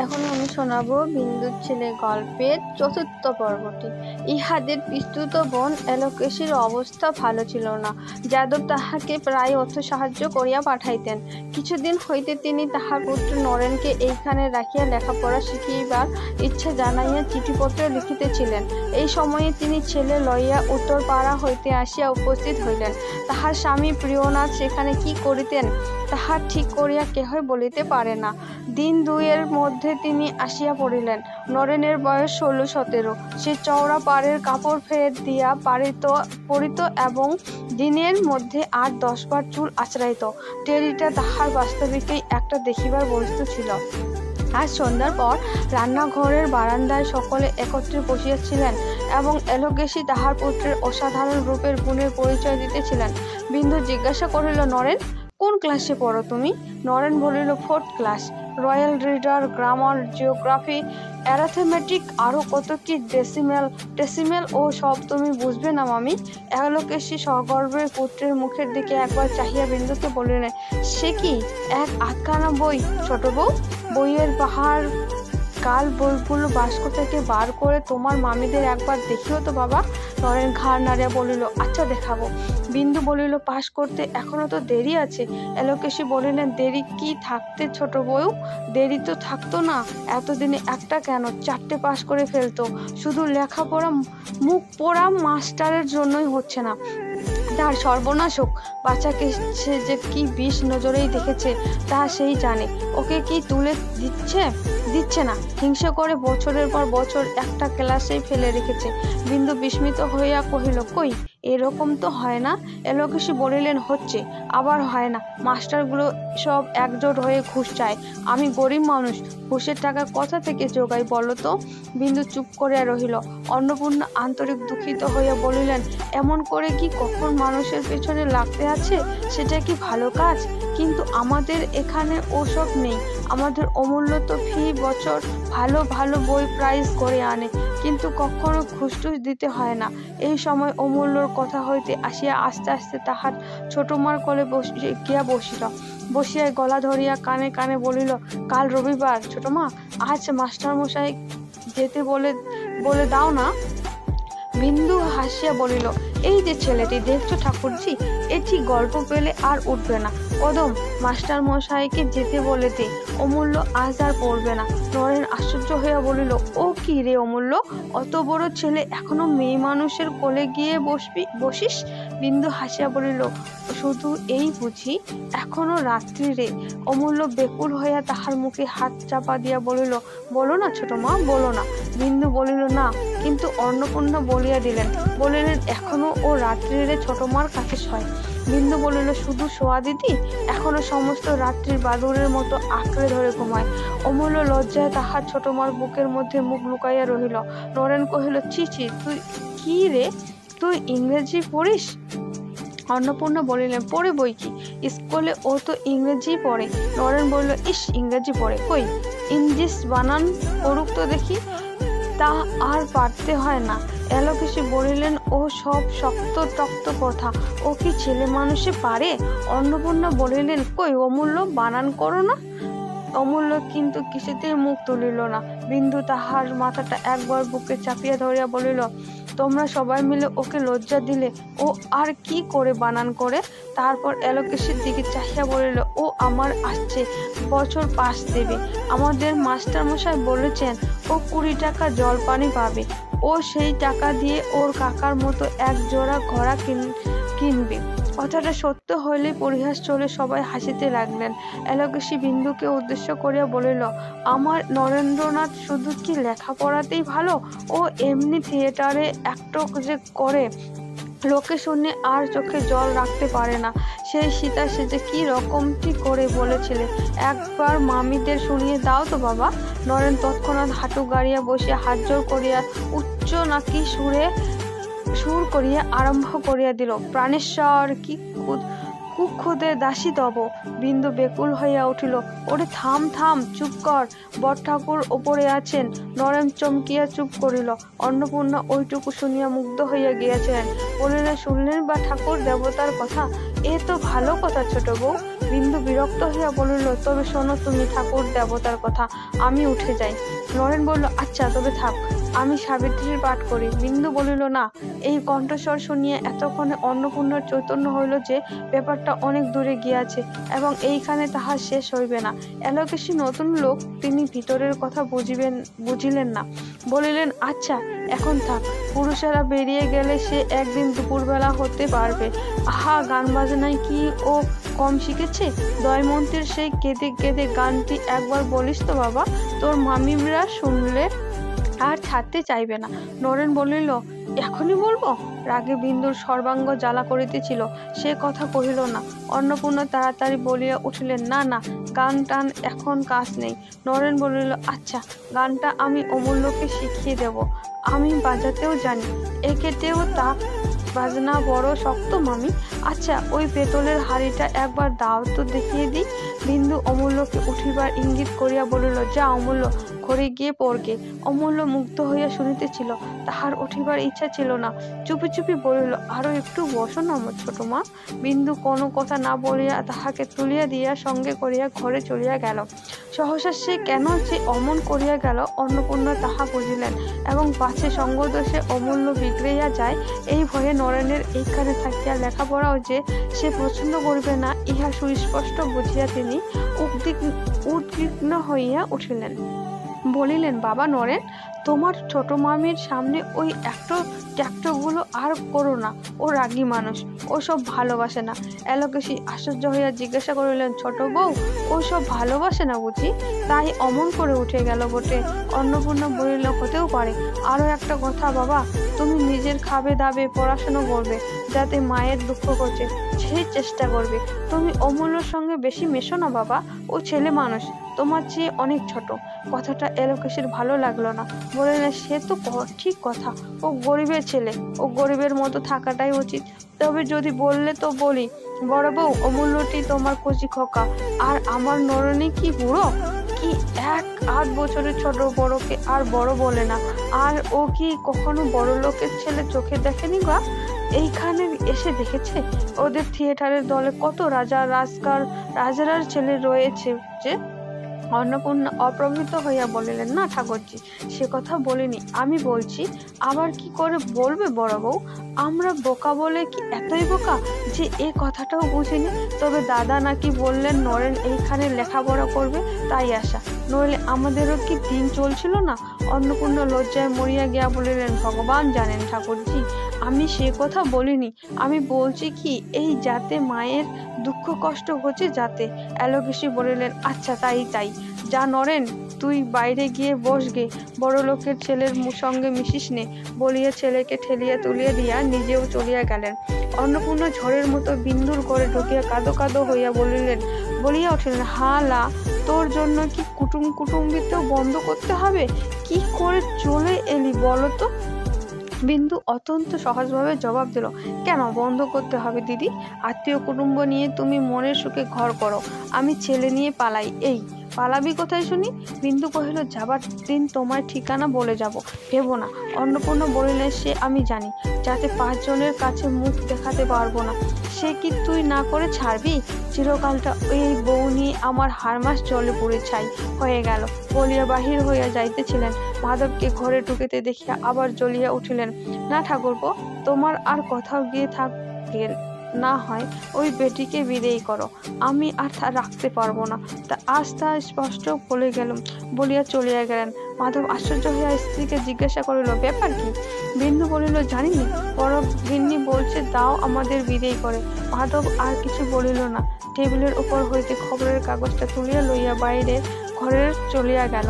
এখন আমি শোনাবো বিন্দুর ছেলে গল্পের চতুর্থ পর্বটি। ইহাদের পিস্তুত বোন এলোকেশীর অবস্থা ভালো ছিল না। যাদব তাহাকে প্রায় অর্থ সাহায্য করিয়া পাঠাইতেন। কিছুদিন হইতে তিনি তাহার পুত্র নরেনকে এইখানে রাখিয়া লেখাপড়া শিখিবার ইচ্ছা জানাইয়া চিঠিপত্র লিখিতেছিলেন। এই সময়ে তিনি ছেলে লইয়া উত্তর পাড়া হইতে আসিয়া উপস্থিত হইলেন। তাহার স্বামী প্রিয়নাথ সেখানে কি করিতেন তাহা ঠিক করিয়া কেহই বলিতে পারে না। দিন দুইয়ের মধ্যে তিনি আসিয়া পড়িলেন। নরেনের বয়স 16-17। সে চওড়া পাড়ের কাপড় ফের দিয়া পরিত এবং দিনের মধ্যে 8-10 বার চুল আঁচড়াইত। টেরিটা তাহার বাস্তবিকই একটা দেখিবার বস্তু ছিল। আজ সন্ধ্যার পর রান্নাঘরের বারান্দায় সকলে একত্রে বসিয়াছিলেন এবং এলোকেশী তাহার পুত্রের অসাধারণ রূপের গুণের পরিচয় দিতেছিলেন। বিন্দু জিজ্ঞাসা করিল, নরেন, কোন ক্লাসে পড়ো তুমি? নরেন বলিল, 4th class. Royal reader, grammar, geography, arithmetic, আরো কত কি ডেসিমেল ও সব তুমি বুঝবে না মামি। এলোকেশী সগর্বের পুত্রের মুখের দিকে একবার চাহিয়া বিন্দুকে বলিলেন, সে কি এক আধখানা বই ছোট বউ? বইয়ের পাহাড় কাল বইগুলো বাস্ক থেকে বার করে তোমার মামিদের একবার দেখিও তো বাবা। নরেন ঘাড় নাড়িয়া বলিল, আচ্ছা দেখাবো। বিন্দু বলিল, পাশ করতে এখনো তো দেরি আছে। এলোকেশী বলিলেন, দেরি কি থাকতে ছোট বউ? দেরি তো থাকতো না, এতদিনে একটা কেন 4টে পাশ করে ফেলতো। শুধু লেখাপড়া মুখ পোড়া মাস্টারের জন্যই হচ্ছে না। তার সর্বনাশ হোক, বাচ্চাকে সে যে কি বিষ নজরেই দেখেছে তা সেই জানে। ওকে কি তুলে দিচ্ছে না, হিংসা করে বছরের পর বছর একটা ক্লাসেই ফেলে রেখেছে। বিন্দু বিস্মিত হইয়া কহিল, কই, এরকম তো হয় না। এলোকেশী বলিলেন, হচ্ছে, আবার হয় না। মাস্টারগুলো সব একজোট হয়ে ঘুষ চায়। আমি গরিব মানুষ, ঘুষের টাকা কোথা থেকে জোগাই বলো তো? বিন্দু চুপ করিয়া রহিল। অন্নপূর্ণা আন্তরিক দুঃখিত হইয়া বলিলেন, এমন করে কি কখন মানুষের পেছনে লাগতে আছে? সেটা কি ভালো কাজ? কিন্তু আমাদের এখানে ওসব নেই। আমাদের অমূল্য তো ফি বছর ভালো ভালো বই প্রাইজ করে আনে, কিন্তু কখনো ঘুষ টুস দিতে হয় না। এই সময় অমূল্যর কথা হইতে আসিয়া আস্তে আস্তে তাহার ছোট মার কোলে গিয়া বসিয়া গলা ধরিয়া কানে কানে বলিল, কাল রবিবার ছোট মা, আজ মাস্টার মশাই যেতে বলে দাও না। বিন্দু হাসিয়া বলিল, এই যে ছেলেটি দেখছো ঠাকুরজি, এটি গল্প পেলে আর উঠবে না। কদম, মাস্টার মশাইকে যেতে বলে দে, অমূল্য আজ আর পড়বে না। নরেন আশ্চর্য হইয়া বলিল, ও কি রে অমূল্য, অত বড় ছেলে এখনো মেয়ে মানুষের কোলে গিয়ে বসিস? বিন্দু হাসিয়া বলিল, শুধু এই বুঝি, এখনো রাত্রি রে। অমূল্য বেকুল হইয়া তাহার মুখে হাত চাপা দিয়া বলিল, বলো না ছোট মা, বলো না। বিন্দু বলিল, না। কিন্তু অন্নপূর্ণা বলিয়া বলিলেন, এখনো ও রাত্রিরে ছোট মার কাছে শয়। বিন্দু বলিল, শুধু শোয়া দিদি? এখনো সমস্ত রাত্রির বাদুড়ের মতো আঁকড়ে ধরে ঘুমায়। অমূল্য লজ্জায় তাহার ছোট মার বুকের মধ্যে মুখ লুকাইয়া রহিল। নরেন কহিল, ছি, তুই কি রে, তুই ইংরেজি পড়িস? অন্নপূর্ণা বলিলেন, পড়ে বই কি, স্কুলে ও তো ইংরেজি পড়ে। নরেন বলিল, ইস, ইংরেজি পড়ে, কই ইংলিশ বানান পড়ুক তো দেখি। তা আর পারতে হয় না। এলোকেশী বলিলেন, ও সব শক্ত টক্ত কথা, ও কি ছেলে মানুষে পারে? অন্নপূর্ণা বলিলেন, কই অমূল্য, বানান করো না। অমূল্য কিন্তু কিছুতেই মুখ তুলিল না। বিন্দু তাহার মাথাটা একবার বুকে চাপিয়া ধরিয়া বলিল, তোমরা সবাই মিলে ওকে লজ্জা দিলে, ও আর কি করে বানান করে? তারপর এলোকেশীর দিকে চাহিয়া বলিল, ও আমার আসছে বছর পাস দেবে। আমাদের মাস্টার মশাই বলেছেন ও 20 টাকা জলপানি পাবে। ও সেই টাকা দিয়ে ওর কাকার মতো এক জোড়া ঘোড়া কিনবে। কথাটা সত্য হইলে পরিহাস চলে সবাই হাসিতে লাগলেন। এলোকেশী বিন্দুকে উদ্দেশ্য করিয়া বলিল, আমার নরেন্দ্রনাথ শুধু কি লেখাপড়াতেই ভালো, ও এমনি থিয়েটারে অ্যাক্ট যে করে, লোকে শুনে আর চোখে জল রাখতে পারে না। সেই সীতা সেজে কি রকমটি করে বলেছিলে, একবার মামিদের শুনিয়ে দাও তো বাবা। নরেন তৎক্ষণাৎ হাঁটু গাড়িয়া বসিয়া হাত জোর করিয়া উচ্চ নাকি সুর করিয়া আরম্ভ করিয়া দিল, প্রাণেশ্বর কি কুক্ষুদে দাসী তব। বিন্দু বেকুল হইয়া উঠিল, ওরে থাম, চুপ কর, বড় ঠাকুর ওপরে আছেন। নরেন চমকিয়া চুপ করিল। অন্নপূর্ণা ওইটুকু শুনিয়া মুগ্ধ হইয়া গিয়াছিলেন। বলিলেন, শুনলেন বা ঠাকুর দেবতার কথা? এ তো ভালো কথা ছোট বউ। বিন্দু বিরক্ত হইয়া বলিল, তবে শোনো তুমি ঠাকুর দেবতার কথা, আমি উঠে যাই। নরেন বলল, আচ্ছা তবে থাক, আমি সাবিত্রীর পাঠ করি। বিন্দু বলিল, না। এই কণ্ঠস্বর শুনিয়া এতক্ষণে অন্নপূর্ণার চৈতন্য হইল যে ব্যাপারটা অনেক দূরে গিয়াছে এবং এইখানে তাহার শেষ হইবে না। এলোকেশী নতুন লোক, তিনি ভিতরের কথা বুঝিলেন না। বলিলেন, আচ্ছা এখন থাক, পুরুষেরা বেরিয়ে গেলে সে একদিন দুপুরবেলা হতে পারবে। আহা, গান বাজনায় কি ও কম শিখেছে? দয়মন্তীর সেই কেঁদে কেঁদে গানটি একবার বলিস তো বাবা, তোর মামিমরা শুনলে আর ছাড়তে চাইবে না। নরেন বলিল, এখনই বলবো? রাগে বিন্দুর সর্বাঙ্গ জ্বালা করিতেছিল, সে কথা কহিল না। অন্নপূর্ণা তাড়াতাড়ি বলিয়া উঠিলেন, না না, গান টান এখন কাজ নেই। নরেন বলিল, আচ্ছা, গানটা আমি অমূল্যকে শিখিয়ে দেব, আমি বাজাতেও জানি, একেতেও তাক বাজনা বড় শক্ত মামি। আচ্ছা, ওই পেতলের হাড়িটা একবার দাও তো দেখিয়ে দিই। বিন্দু অমূল্যকে উঠিবার ইঙ্গিত করিয়া বলিল, যা অমূল্য, ঘরে গিয়ে পড়গে। অমূল্য মুগ্ধ হইয়া শুনিতেছিল, তাহার উঠিবার ইচ্ছা ছিল না। চুপি চুপি বলিল, আরো একটু বসো না ছোট মা। বিন্দু কোনো কথা না বলিয়া তাহাকে তুলিয়া দিয়া সঙ্গে করিয়া ঘরে চলিয়া গেল। সহসা সে কেন যে অমন করিয়া গেল অন্নপূর্ণা তাহা বুঝিলেন, এবং পাছে সঙ্গদোষে অমূল্য বিগড়াইয়া যায় এই ভয়ে নরেনের এইখানে থাকিয়া লেখাপড়াও যে সে পছন্দ করিবে না, ইহা সুস্পষ্ট বুঝিয়া তিনি উদ্বিগ্ন হইয়া উঠিলেন। বলিলেন, বাবা নরেন, তোমার ছোট মামির সামনে ওই ট্যাক্টগুলো আর করো না, ও রাগী মানুষ, ও সব ভালোবাসে না। এলোকেশী আশ্চর্য হইয়া জিজ্ঞাসা করিলেন, ছোট বউ, ও সব ভালোবাসে না বুঝি? তাই অমন করে উঠে গেল বটে। অন্নপূর্ণা বলিল, হতেও পারে। আরো একটা কথা বাবা, তুমি নিজের খাবে দাবে পড়াশোনা করবে, যাতে মায়ের দুঃখ করছে সেই চেষ্টা করবে। তুমি অমূল্যর সঙ্গে বেশি মেশো না বাবা, ও ছেলে মানুষ, তোমার চেয়ে অনেক ছোট। কথাটা এলোকেশীর ভালো লাগলো না। বলিলেন, সে তো ঠিক কথা, ও গরিবের ছেলে, ও গরিবের মতো থাকাটাই উচিত। তবে যদি বললে তো বলি, বড় বউ, অমূল্যটি তোমার কচি খোকা, আর আমার নরনী কি বুড়ো, কি 1-8 বছরের ছোট, বড়কে আর বড় বলে না। আর ও কি কখনো বড় লোকের ছেলে চোখে দেখেনি গা? এইখানে এসে দেখেছে ওদের থিয়েটারের দলে কত রাজার ছেলে রয়েছে যে? অন্নপূর্ণা অপ্রবৃত্ত হইয়া বলিলেন, না ঠাকুরজি, সে কথা বলিনি, আমি বলছি। আবার কি করে বলবে বড় বউ? আমরা বোকা বলে কি এতই বোকা যে এ কথাটাও বুঝিনি? তবে দাদা নাকি বললেন নরেন এইখানে লেখাপড়া করবে, তাই আসা, নইলে আমাদেরও কি দিন চলছিল না? অন্নপূর্ণা লজ্জায় মরিয়া গিয়া বলিলেন, ভগবান জানেন ঠাকুরজি, আমি সে কথা বলিনি। আমি বলছি কি, এই যাতে মায়ের দুঃখ কষ্ট হচ্ছে যাতে। এলোকেশী বলিলেন, আচ্ছা তাই, যা নরেন, তুই বাইরে গিয়ে বসগে, বড় লোকের ছেলের সঙ্গে মিশিস নে, বলিয়া ছেলেকে ঠেলিয়া তুলিয়া দিয়া নিজেও চলিয়া গেলেন। অন্নপূর্ণা ঝড়ের মতো বিন্দুর ঘরে ঢুকিয়া কাঁদো কাঁদো হইয়া বলিয়া উঠিলেন, হালা, তোর জন্য কি কুটুম্বিতেও বন্ধ করতে হবে? কি করে চলে এলি বলো তো? বিন্দু অত্যন্ত সহজভাবে জবাব দিল, কেন বন্ধ করতে হবে দিদি? আত্মীয় কুটুম্ব নিয়ে তুমি মনের সুখে ঘর করো, আমি ছেলে নিয়ে পালাই। এই পালাবি কোথায় শুনি? বিন্দু কহিল, যাবার দিন তোমার ঠিকানা বলে যাব, ভেবো না। অন্নপূর্ণা বলিলেন, সে আমি জানি, যাতে 5 জনের কাছে মুখ দেখাতে পারবো না, সে কি তুই না করে ছাড়বি? চিরকালটা এই বউ নিয়ে আমার হাড়মাস জলে পুড়ে ছাই হয়ে গেল। বলিয়া বাহির হইয়া যাইতেছিলেন, মাধবকে ঘরে ঢুকিতে দেখিয়া আবার জ্বলিয়া উঠিলেন, না ঠাকুরপো, তোমার আর কোথাও গিয়ে থাকবে না হয় ওই বেটিকে বিদেয় করো, আমি আর রাখতে পারবো না। তা আজ তা স্পষ্ট বলিয়া চলিয়া গেলেন। মাধব আশ্চর্য হইয়া স্ত্রীকে জিজ্ঞাসা করিল, ব্যাপার কি? বিন্দু বলিল, জানিনি, বড় গিন্নি বলছে দাও আমাদের বিদেয় করে। মাধব আর কিছু বলিল না, টেবিলের উপর হইতে খবরের কাগজটা তুলিয়া লইয়া বাইরে ঘরের চলিয়া গেল।